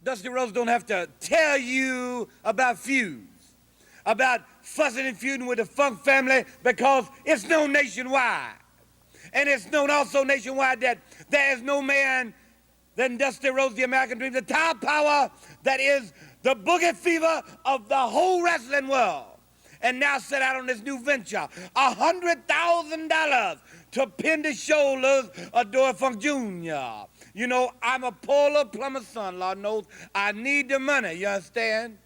Dusty Rhodes don't have to tell you about feuds, about fussing and feuding with the Funk family, because it's known nationwide. And it's known also nationwide that there is no man than Dusty Rhodes, the American Dream, the top power that is the boogie fever of the whole wrestling world. And now set out on this new venture, $100,000 to pin the shoulders of Dory Funk Jr. You know, I'm a poor little plumber's son, Lord knows. I need the money, you understand?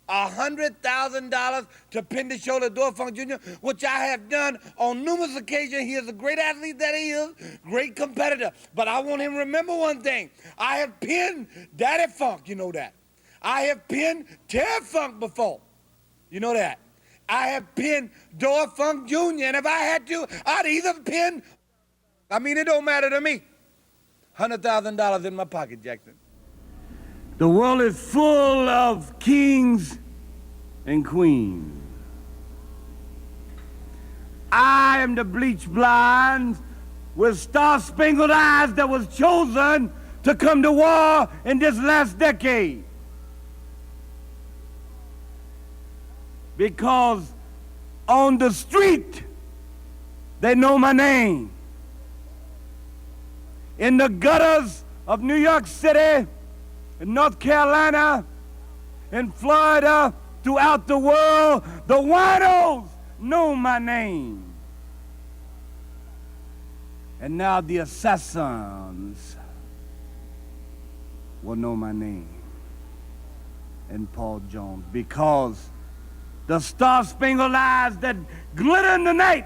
$100,000 to pin the shoulder of Dory Funk Jr., which I have done on numerous occasions. He is a great athlete that he is, great competitor. But I want him to remember one thing. I have pinned Daddy Funk, you know that. I have pinned Terry Funk before, you know that. I have pinned Dory Funk Jr., and if I had to, I'd either pin, I mean, it don't matter to me. $100,000 in my pocket, Jackson. The world is full of kings and queens. I am the bleach blonde with star-spangled eyes that was chosen to come to war in this last decade. Because on the street, they know my name. In the gutters of New York City, in North Carolina, in Florida, throughout the world, the winos know my name. And now the assassins will know my name. And Paul Jones, because the star-spangled eyes that glitter in the night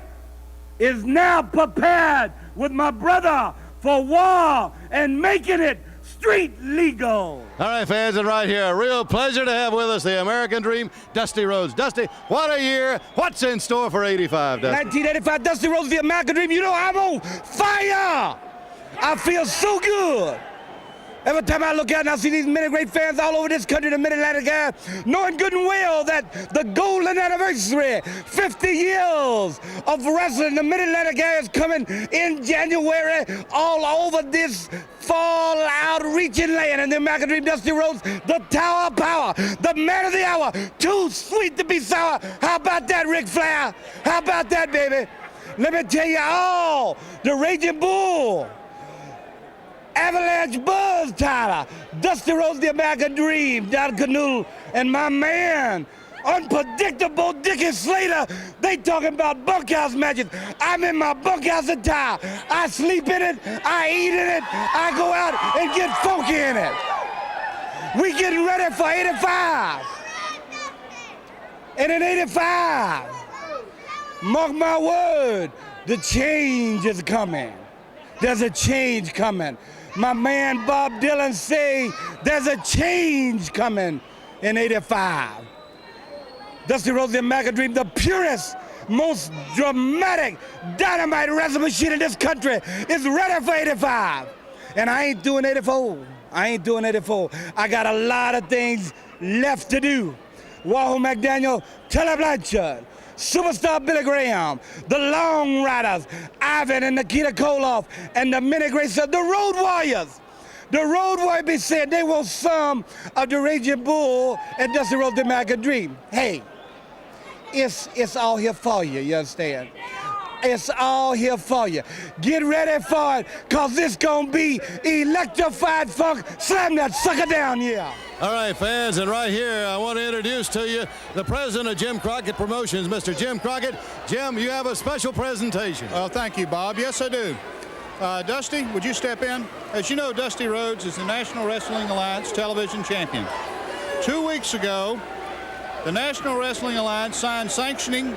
is now prepared with my brother for war and making it street legal. All right, fans, and right here, a real pleasure to have with us the American Dream, Dusty Rhodes. Dusty, what a year. What's in store for 85, Dusty? 1985, Dusty Rhodes, the American Dream. You know, I'm on fire. I feel so good. Every time I look out and I see these many great fans all over this country, the Mid-Atlantic area, knowing good and well that the golden anniversary, 50 years of wrestling, the Mid-Atlantic area is coming in January all over this fall-out reaching land. And the American Dream, Dusty Rhodes, the Tower of Power, the man of the hour, too sweet to be sour. How about that, Ric Flair? How about that, baby? Let me tell you all, the Raging Bull, Avalanche Buzz Tyler, Dusty Rhodes, the American Dream, Don Canoodle, and my man, Unpredictable Dickie Slater. They talking about bunkhouse matches. I'm in my bunkhouse attire. I sleep in it, I eat in it, I go out and get funky in it. We getting ready for 85. And in 85, mark my word, the change is coming. There's a change coming. My man Bob Dylan say there's a change coming in 85. Dusty Rhodes, the American Dream, the purest, most dramatic dynamite wrestling machine in this country is ready for 85. And I ain't doing 84. I ain't doing 84. I got a lot of things left to do. Wahoo McDaniel, Tully Blanchard, Superstar Billy Graham, the Long Riders, Ivan and Nikita Koloff, and the many greats of the Road Warriors. The Road Warriors be saying they want some of the Raging Bull and Dusty Rhodes, the American Dream. Hey, it's all here for you, you understand? It's all here for you. Get ready for it, cause it's gonna be electrified funk. Slam that sucker down, yeah. All right, fans, and right here, I want to introduce to you the president of Jim Crockett Promotions, Mr. Jim Crockett. Jim, you have a special presentation. Well, thank you, Bob. Yes, I do. Dusty, would you step in? As you know, Dusty Rhodes is the National Wrestling Alliance television champion. 2 weeks ago, the National Wrestling Alliance signed sanctioning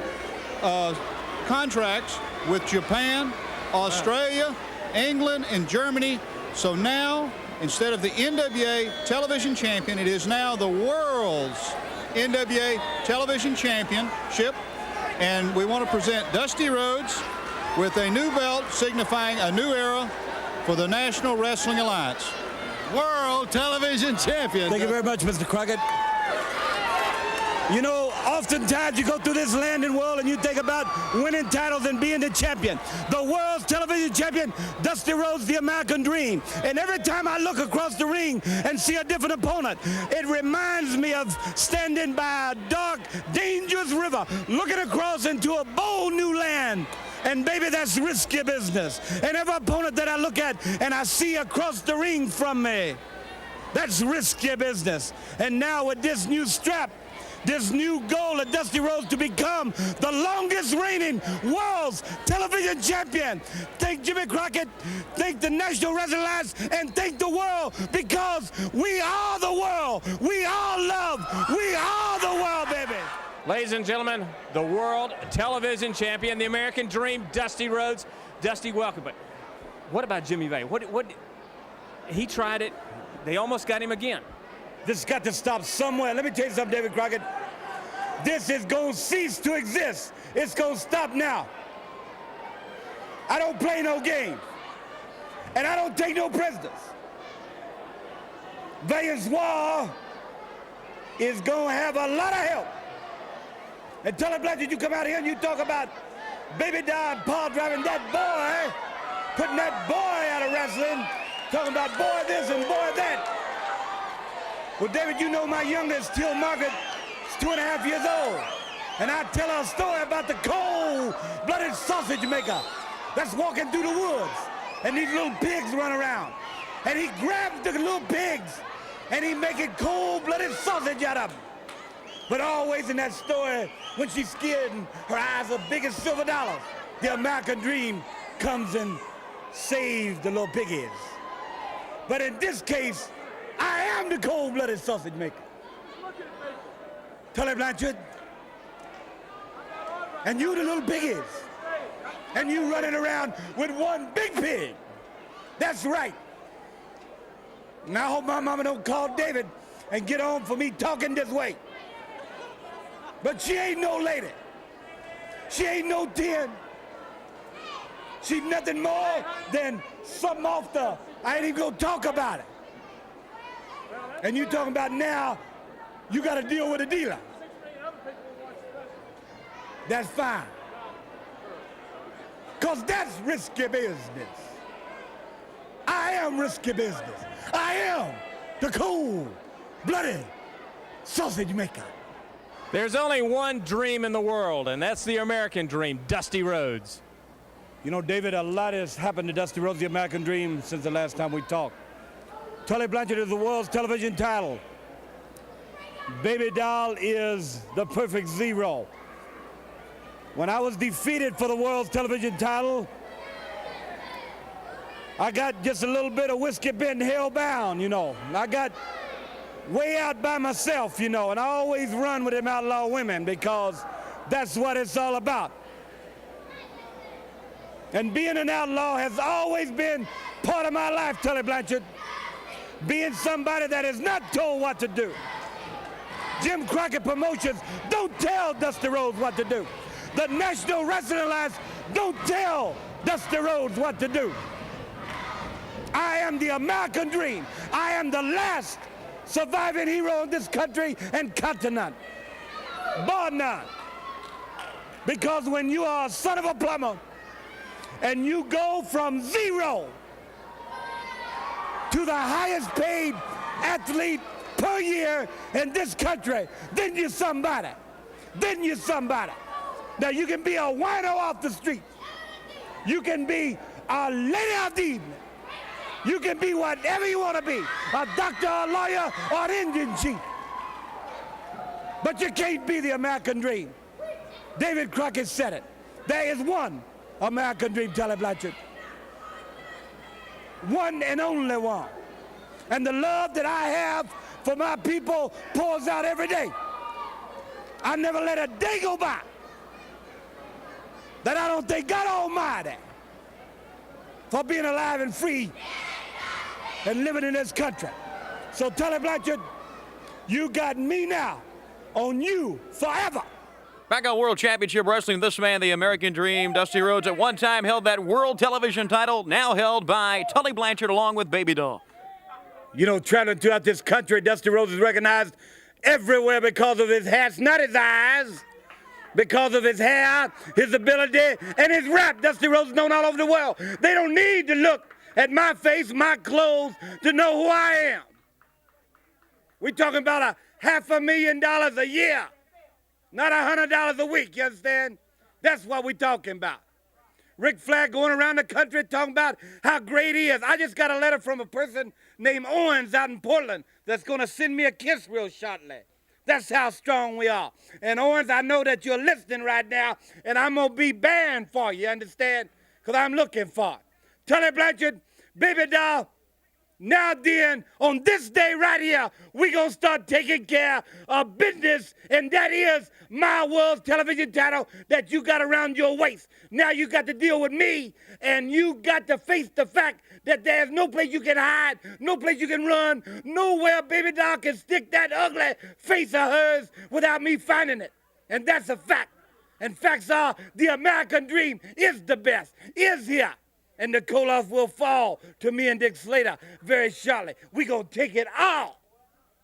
contracts with Japan, Australia, England, and Germany. So now, instead of the NWA television champion, it is now the world's NWA television championship. And we want to present Dusty Rhodes with a new belt signifying a new era for the National Wrestling Alliance. World television champion. Thank you very much, Mr. Crockett. You know, Oftentimes you go through this land and world and you think about winning titles and being the champion. The world's television champion, Dusty Rhodes, the American Dream. And every time I look across the ring and see a different opponent, it reminds me of standing by a dark, dangerous river, looking across into a bold new land. And baby, that's risky business. And every opponent that I look at and I see across the ring from me, that's risky business. And now with this new strap, this new goal of Dusty Rhodes to become the longest reigning world's television champion. Thank Jimmy Crockett, thank the National Wrestling Alliance, and thank the world, because we are the world. We are love. We are the world, baby. Ladies and gentlemen, the world television champion, the American Dream, Dusty Rhodes. Dusty, welcome. But what about Jimmy Vane? What? He tried it. They almost got him again. This has got to stop somewhere. Let me tell you something, David Crockett. This is going to cease to exist. It's going to stop now. I don't play no games. And I don't take no prisoners. Valiant War is going to have a lot of help. And Tully Blanchard, you come out here and you talk about Baby Doll and Paul driving that boy, putting that boy out of wrestling, talking about boy this and boy that. Well, David, you know my youngest, Till Margaret, is 2.5 years old. And I tell her a story about the cold-blooded sausage maker that's walking through the woods. And these little pigs run around. And he grabs the little pigs, and he making cold-blooded sausage out of them. But always in that story, when she's scared and her eyes are big as silver dollars, the American Dream comes and saves the little piggies. But in this case, I am the cold-blooded sausage maker. Tully Blanchard. And you the little piggies. And you running around with one big pig. That's right. And I hope my mama don't call David and get on for me talking this way. But she ain't no lady. She ain't no 10. She's nothing more than something off the, I ain't even gonna talk about it. And you talking about now, you got to deal with a dealer. That's fine. Because that's risky business. I am risky business. I am the cold-blooded sausage maker. There's only one dream in the world, and that's the American Dream, Dusty Rhodes. You know, David, a lot has happened to Dusty Rhodes, the American Dream, since the last time we talked. Tully Blanchard is the world's television title. Baby Doll is the perfect zero. When I was defeated for the world's television title, I got just a little bit of whiskey bent hell-bound, you know. I got way out by myself, you know, and I always run with them outlaw women because that's what it's all about. And being an outlaw has always been part of my life, Tully Blanchard. Being somebody that is not told what to do. Jim Crockett Promotions don't tell Dusty Rhodes what to do. The National Wrestling Alliance don't tell Dusty Rhodes what to do. I am the American Dream. I am the last surviving hero in this country and continent. Bar none. Because when you are a son of a plumber and you go from zero to the highest paid athlete per year in this country, then you're somebody. Then you're somebody. Now you can be a wino off the street. You can be a lady of the evening. You can be whatever you want to be, a doctor, a lawyer, or an Indian chief. But you can't be the American Dream. David Crockett said it. There is one American Dream, Tully Blanchard. One and only one. And the love that I have for my people pours out every day. I never let a day go by that I don't thank God Almighty for being alive and free and living in this country. So Tully Blanchard, you got me now on you forever. Back on World Championship Wrestling, this man, the American Dream, Dusty Rhodes, at one time held that world television title, now held by Tully Blanchard along with Baby Doll. You know, traveling throughout this country, Dusty Rhodes is recognized everywhere because of his hats, not his eyes, because of his hair, his ability, and his rap. Dusty Rhodes is known all over the world. They don't need to look at my face, my clothes, to know who I am. We're talking about $500,000 a year, not $100 a week, you understand? That's what we're talking about. Ric Flair going around the country talking about how great he is. I just got a letter from a person named Owens out in Portland that's going to send me a kiss real shortly. That's how strong we are. And Owens, I know that you're listening right now, and I'm going to be banned for you, understand? Because I'm looking for it. Tully Blanchard, baby doll, now then, on this day right here, we're going to start taking care of business, and that is my world television title that you got around your waist. Now you got to deal with me, and you got to face the fact that there's no place you can hide, no place you can run, nowhere baby doll can stick that ugly face of hers without me finding it. And that's a fact. And facts are the American dream is the best, is here. And the Koloff will fall to me and Dick Slater very shortly. We gonna take it all.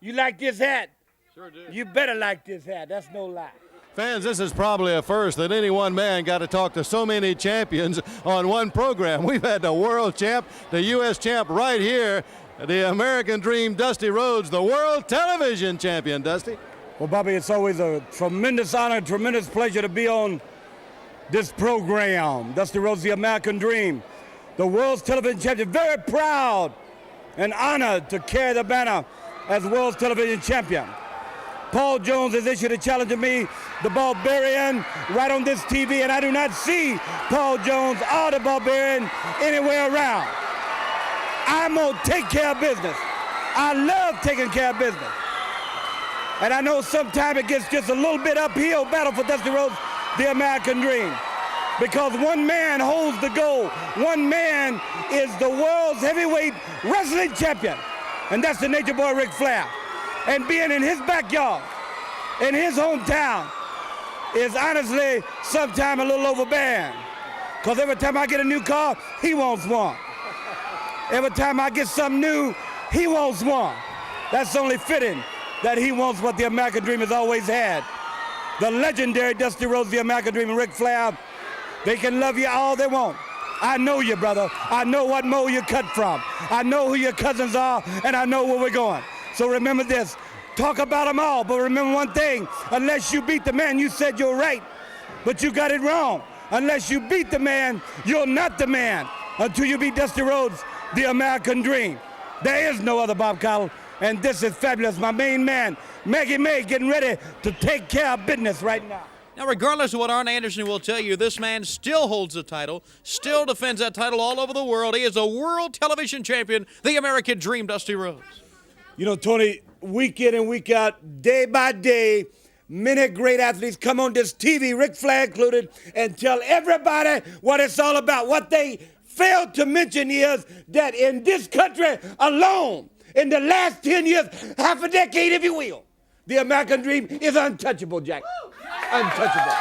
You like this hat? Sure do. You better like this hat. That's no lie. Fans, this is probably a first that any one man got to talk to so many champions on one program. We've had the world champ, the U.S. champ right here, the American Dream, Dusty Rhodes, the world television champion, Dusty. Well, Bobby, it's always a tremendous honor, tremendous pleasure to be on this program. Dusty Rhodes, the American Dream, the world's television champion. Very proud and honored to carry the banner as world's television champion. Paul Jones has issued a challenge to me, the Barbarian, right on this TV, and I do not see Paul Jones or the Barbarian anywhere around. I'm gonna take care of business. I love taking care of business. And I know sometimes it gets just a little bit uphill battle for Dusty Rhodes, the American Dream. Because one man holds the gold. One man is the world's heavyweight wrestling champion. And that's the Nature Boy Ric Flair. And being in his backyard, in his hometown, is honestly sometimes a little overbearing. Because every time I get a new car, he wants one. Every time I get something new, he wants one. That's only fitting that he wants what the American Dream has always had. The legendary Dusty Rhodes, the American Dream, and Ric Flair, they can love you all they want. I know you, brother. I know what mold you cut from. I know who your cousins are, and I know where we're going. So remember this. Talk about them all, but remember one thing. Unless you beat the man, you said you're right, but you got it wrong. Unless you beat the man, you're not the man until you beat Dusty Rhodes, the American Dream. There is no other Bob Caudle, and this is fabulous. My main man, Maggie May, getting ready to take care of business right now. Now, regardless of what Arn Anderson will tell you, this man still holds the title, still defends that title all over the world. He is a world television champion, the American Dream, Dusty Rhodes. You know, Tony, week in and week out, day by day, many great athletes come on this TV, Ric Flair included, and tell everybody what it's all about. What they failed to mention is that in this country alone, in the last 10 years, half a decade, if you will, the American Dream is untouchable, Jack. Untouchable.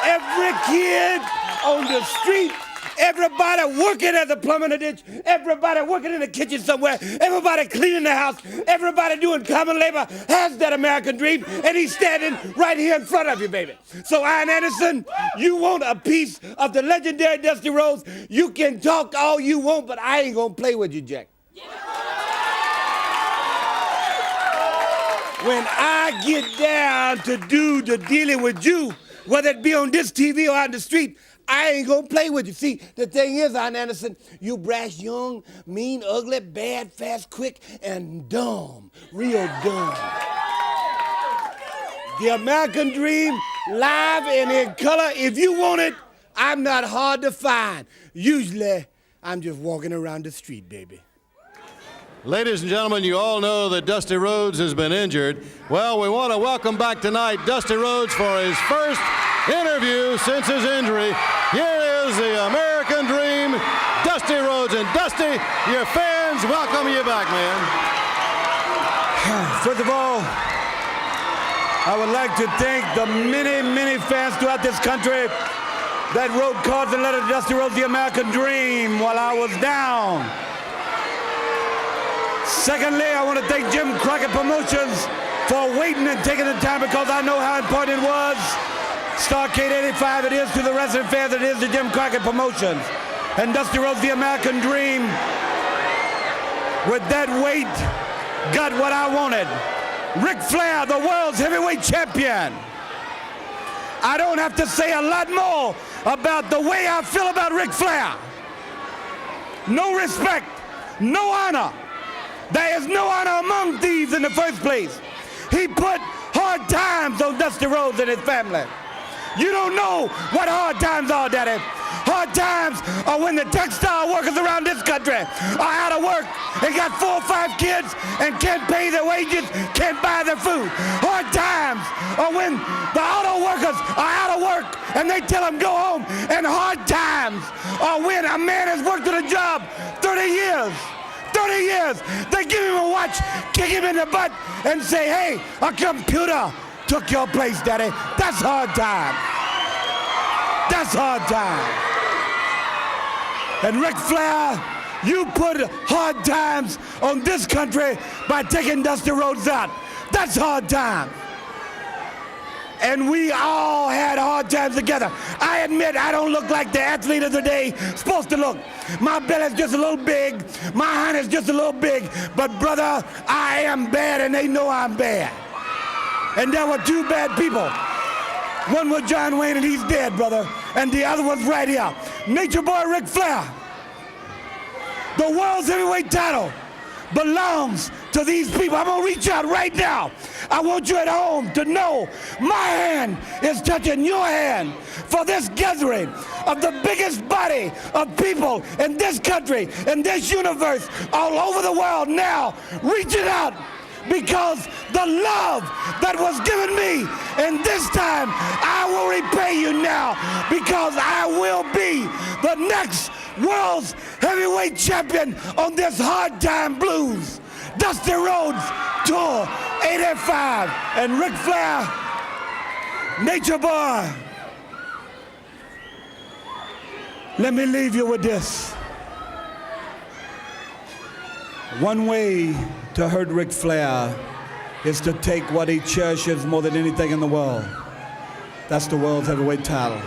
Every kid on the street, everybody working at the plumber in the ditch, everybody working in the kitchen somewhere, everybody cleaning the house, everybody doing common labor has that American Dream, and he's standing right here in front of you, baby. So, Arn Anderson, you want a piece of the legendary Dusty Rhodes, you can talk all you want, but I ain't gonna play with you, Jack. When I get down to do the dealing with you, whether it be on this TV or out in the street, I ain't gonna play with you. See, the thing is, Arn Anderson, you brash, young, mean, ugly, bad, fast, quick, and dumb. Real dumb. The American Dream, live and in color. If you want it, I'm not hard to find. Usually, I'm just walking around the street, baby. Ladies and gentlemen, you all know that Dusty Rhodes has been injured. Well, we want to welcome back tonight Dusty Rhodes for his first interview since his injury. Here is the American Dream, Dusty Rhodes. And Dusty, your fans welcome you back, man. First of all, I would like to thank the many, many fans throughout this country that wrote cards and letters to Dusty Rhodes, the American Dream, while I was down. Secondly, I want to thank Jim Crockett Promotions for waiting and taking the time, because I know how important it was. Starrcade 85 it is to the wrestling fans, it is to Jim Crockett Promotions. And Dusty Rhodes, the American Dream, with that weight, got what I wanted. Ric Flair, the world's heavyweight champion. I don't have to say a lot more about the way I feel about Ric Flair. No respect, no honor. There is no honor among thieves in the first place. He put hard times on Dusty Rhodes and his family. You don't know what hard times are, Daddy. Hard times are when the textile workers around this country are out of work and got 4 or 5 kids and can't pay their wages, can't buy their food. Hard times are when the auto workers are out of work and they tell them go home. And hard times are when a man has worked at a job 30 years. 30 years. They give him a watch, kick him in the butt, and say, hey, a computer took your place, Daddy. That's hard time. That's hard time. And Ric Flair, you put hard times on this country by taking Dusty Rhodes out. That's hard time. And we all had hard times together. I admit I don't look like the athlete of the day supposed to look. My belly's just a little big. My hind is just a little big. But brother, I am bad and they know I'm bad. And there were 2 bad people. One was John Wayne and he's dead, brother. And the other one's right here. Nature Boy Ric Flair. The world's heavyweight title belongs to these people. I'm gonna reach out right now. I want you at home to know my hand is touching your hand for this gathering of the biggest body of people in this country, in this universe, all over the world now, reaching out because the love that was given me, and this time I will repay you now because I will be the next world's heavyweight champion on this Hard Time Blues. Dusty Rhodes Tour 85 and Ric Flair, Nature Boy. Let me leave you with this. One way to hurt Ric Flair is to take what he cherishes more than anything in the world. That's the world's heavyweight title.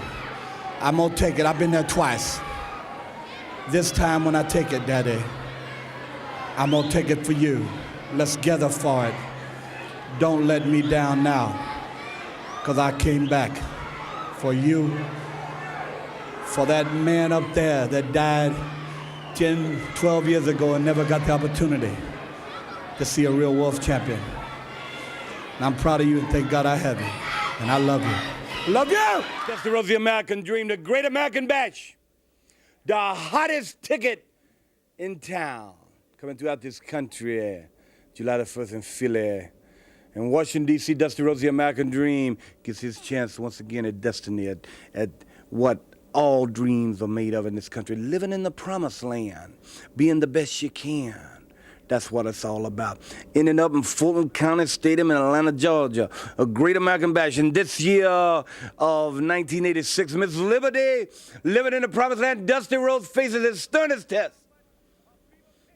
I'm gonna take it. I've been there twice. This time when I take it, Daddy, I'm gonna take it for you. Let's gather for it. Don't let me down now, because I came back for you, for that man up there that died 10, 12 years ago and never got the opportunity to see a real world champion. And I'm proud of you and thank God I have you. And I love you. Love you! Dusty Rhodes, the American Dream, the Great American Bash. The hottest ticket in town. Coming throughout this country, July the 1st in Philly. In Washington, D.C., Dusty Rhodes, the American Dream, gets his chance once again at destiny, at what all dreams are made of in this country. Living in the promised land, being the best you can. That's what it's all about. Ending up in Fulton County Stadium in Atlanta, Georgia. A Great American Bash. In this year of 1986, Miss Liberty, living in the promised land, Dusty Rhodes faces his sternest test.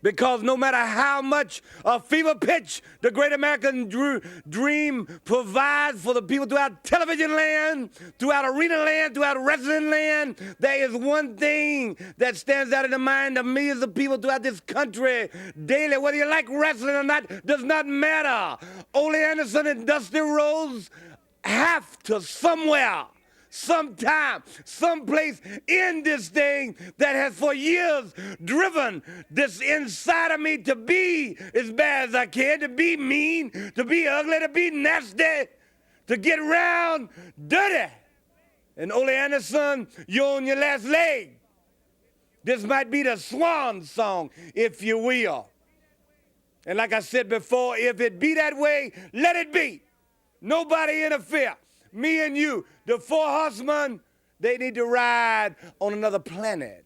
Because no matter how much a fever pitch the Great American Dream provides for the people throughout television land, throughout arena land, throughout wrestling land, there is one thing that stands out in the mind of millions of people throughout this country daily. Whether you like wrestling or not does not matter. Ole Anderson and Dusty Rhodes have to somewhere, sometime, someplace in this thing that has for years driven this inside of me to be as bad as I can, to be mean, to be ugly, to be nasty, to get round dirty. And Ole Anderson, you're on your last leg. This might be the swan song, if you will. And like I said before, if it be that way, let it be. Nobody interfere. Me and you, the 4 horsemen, they need to ride on another planet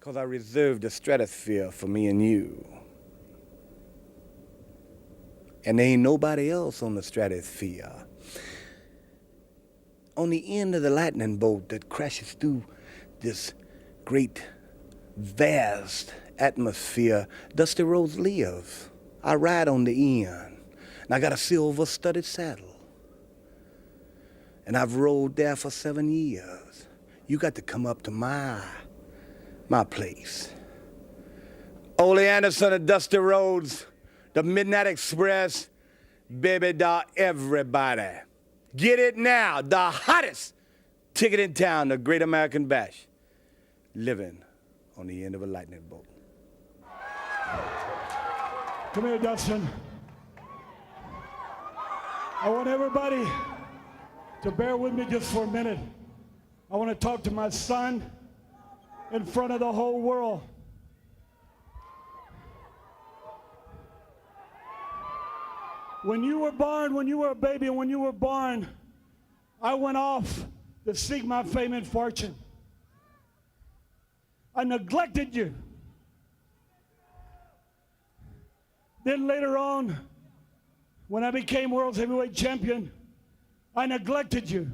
because I reserved the stratosphere for me and you. And there ain't nobody else on the stratosphere. On the end of the lightning bolt that crashes through this great, vast atmosphere, Dusty Rhodes lives. I ride on the end. And I got a silver-studded saddle. And I've rode there for 7 years. You got to come up to my place. Ole Anderson and Dusty Rhodes, the Midnight Express, baby doll, everybody. Get it now, the hottest ticket in town, the Great American Bash, living on the end of a lightning bolt. Come here, Dustin. I want everybody to bear with me just for a minute. I want to talk to my son in front of the whole world. When you were born, when you were a baby, and when you were born, I went off to seek my fame and fortune. I neglected you. Then later on, when I became world's heavyweight champion, I neglected you.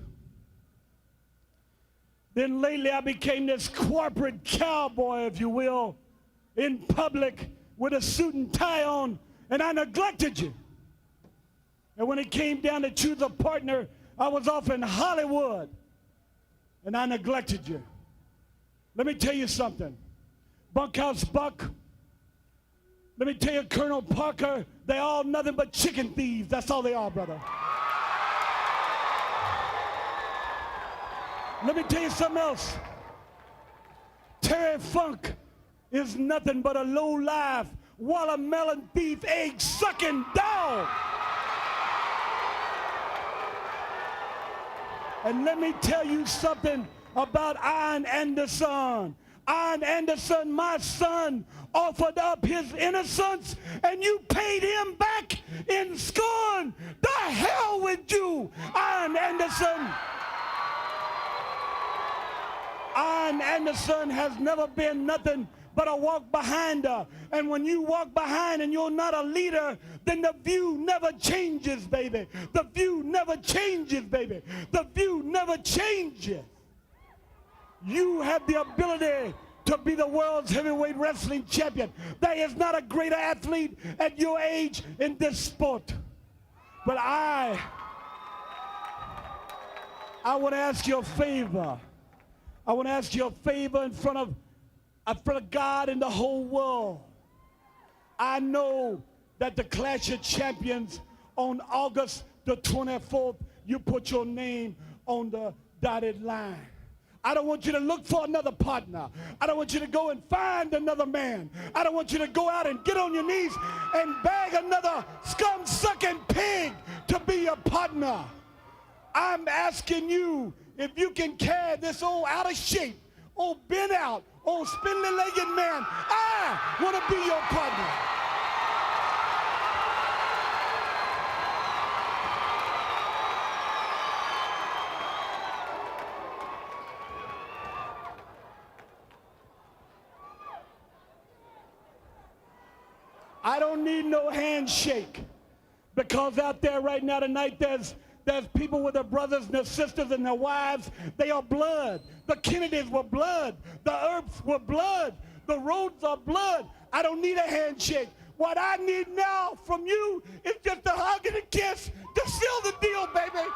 Then lately I became this corporate cowboy, if you will, in public with a suit and tie on, and I neglected you. And when it came down to choose a partner, I was off in Hollywood, and I neglected you. Let me tell you something. Bunkhouse Buck, let me tell you, Colonel Parker, they all nothing but chicken thieves. That's all they are, brother. Let me tell you something else. Terry Funk is nothing but a low-life, watermelon thief, egg-sucking dog. And let me tell you something about Ian Anderson. Ian Anderson, my son, offered up his innocence, and you paid him back in scorn. The hell with you, Ian Anderson. Ian Anderson has never been nothing but a walk behind her. And when you walk behind and you're not a leader, then the view never changes, baby. The view never changes, baby. The view never changes. You have the ability to be the world's heavyweight wrestling champion. There is not a greater athlete at your age in this sport. But I want to ask you a favor. I want to ask you a favor in front of God and the whole world. I know that the Clash of Champions on August the 24th, you put your name on the dotted line. I don't want you to look for another partner. I don't want you to go and find another man. I don't want you to go out and get on your knees and beg another scum-sucking pig to be your partner. I'm asking you if you can carry this old out of shape, old bent out, old spindly-legged man. I want to be your partner. I don't need no handshake, because out there right now tonight there's people with their brothers and their sisters and their wives. They are blood. The Kennedys were blood. The Earps were blood. The Rhodes are blood. I don't need a handshake. What I need now from you is just a hug and a kiss to seal the deal, baby.